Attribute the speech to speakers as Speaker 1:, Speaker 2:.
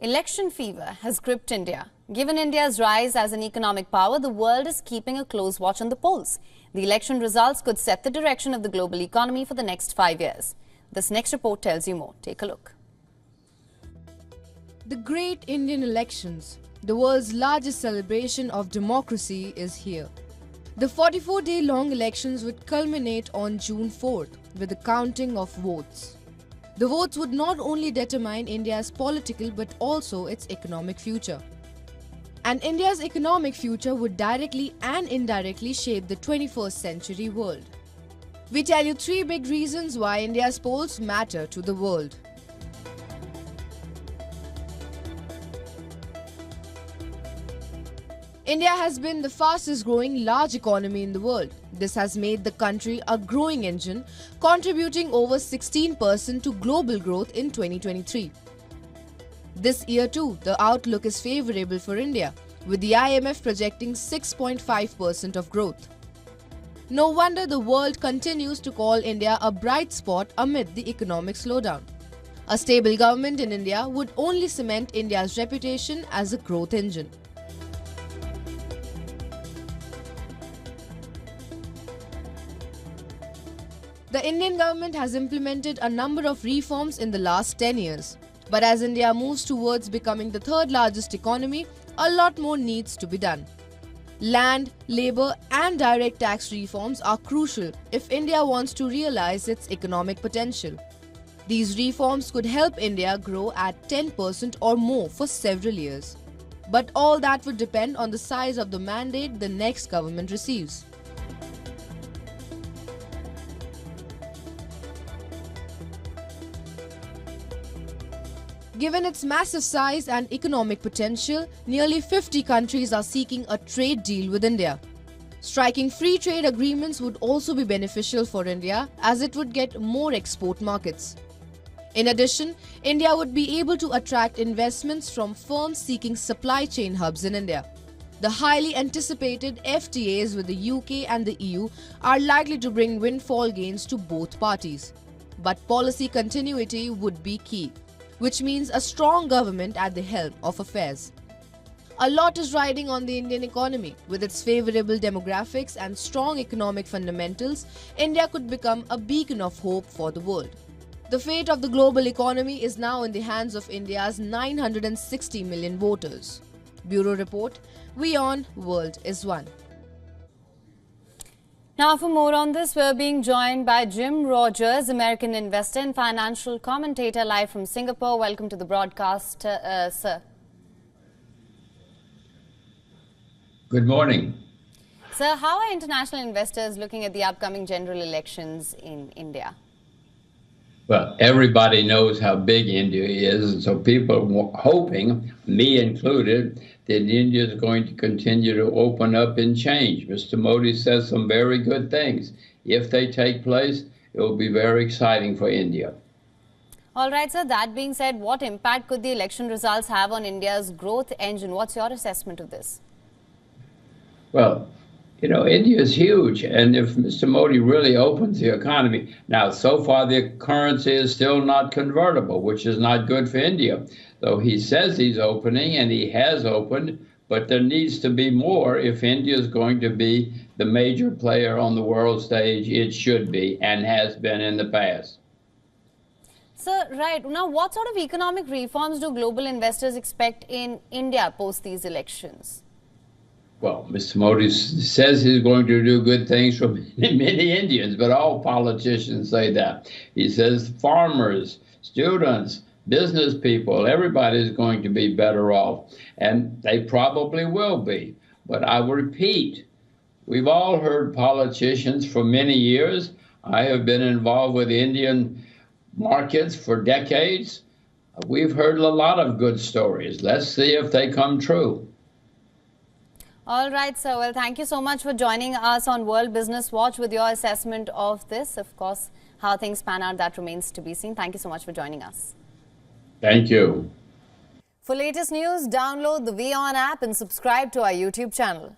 Speaker 1: Election fever has gripped India. Given India's rise as an economic power, the world is keeping a close watch on the polls. The election results could set the direction of the global economy for the next 5 years. This next report tells you more. Take a look.
Speaker 2: The great Indian elections, the world's largest celebration of democracy, is here. The 44-day-long elections would culminate on June 4th with the counting of votes. The votes would not only determine India's political but also its economic future. And India's economic future would directly and indirectly shape the 21st century world. We tell you 3 big reasons why India's polls matter to the world. India has been the fastest growing large economy in the world. This has made the country a growing engine, contributing over 16% to global growth in 2023. This year too, the outlook is favorable for India, with the IMF projecting 6.5% of growth. No wonder the world continues to call India a bright spot amid the economic slowdown. A stable government in India would only cement India's reputation as a growth engine. The Indian government has implemented a number of reforms in the last 10 years. But as India moves towards becoming the third largest economy, a lot more needs to be done. Land, labour and direct tax reforms are crucial if India wants to realize its economic potential. These reforms could help India grow at 10% or more for several years. But all that would depend on the size of the mandate the next government receives. Given its massive size and economic potential, nearly 50 countries are seeking a trade deal with India. Striking free trade agreements would also be beneficial for India as it would get more export markets. In addition, India would be able to attract investments from firms seeking supply chain hubs in India. The highly anticipated FTAs with the UK and the EU are likely to bring windfall gains to both parties. But policy continuity would be key, which means a strong government at the helm of affairs. A lot is riding on the Indian economy. With its favourable demographics and strong economic fundamentals, India could become a beacon of hope for the world. The fate of the global economy is now in the hands of India's 960 million voters. Bureau Report, WION World is One.
Speaker 1: Now for more on this, we're being joined by Jim Rogers, American investor and financial commentator, live from Singapore. Welcome to the broadcast, sir.
Speaker 3: Good morning.
Speaker 1: Sir, how are international investors looking at the upcoming general elections in India?
Speaker 3: Well, everybody knows how big India is, and so people are hoping, me included, that India is going to continue to open up and change. Mr. Modi says some very good things. If they take place, it will be very exciting for India.
Speaker 1: All right, sir. That being said, what impact could the election results have on India's growth engine? What's your assessment of this?
Speaker 3: Well, you know, India is huge, and if Mr. Modi really opens the economy, now so far the currency is still not convertible, which is not good for India. Though he says he's opening, and he has opened, but there needs to be more if India is going to be the major player on the world stage. It should be, and has been in the past.
Speaker 1: Sir, right. Now, what sort of economic reforms do global investors expect in India post these elections?
Speaker 3: Well, Mr. Modi says he's going to do good things for many Indians, but all politicians say that. He says farmers, students, business people, everybody's going to be better off, and they probably will be. But I repeat, we've all heard politicians for many years. I have been involved with Indian markets for decades. We've heard a lot of good stories. Let's see if they come true.
Speaker 1: All right, sir. Well, thank you so much for joining us on World Business Watch with your assessment of this. Of course, how things pan out, that remains to be seen. Thank you so much for joining us.
Speaker 3: Thank you.
Speaker 1: For latest news, download the WION app and subscribe to our YouTube channel.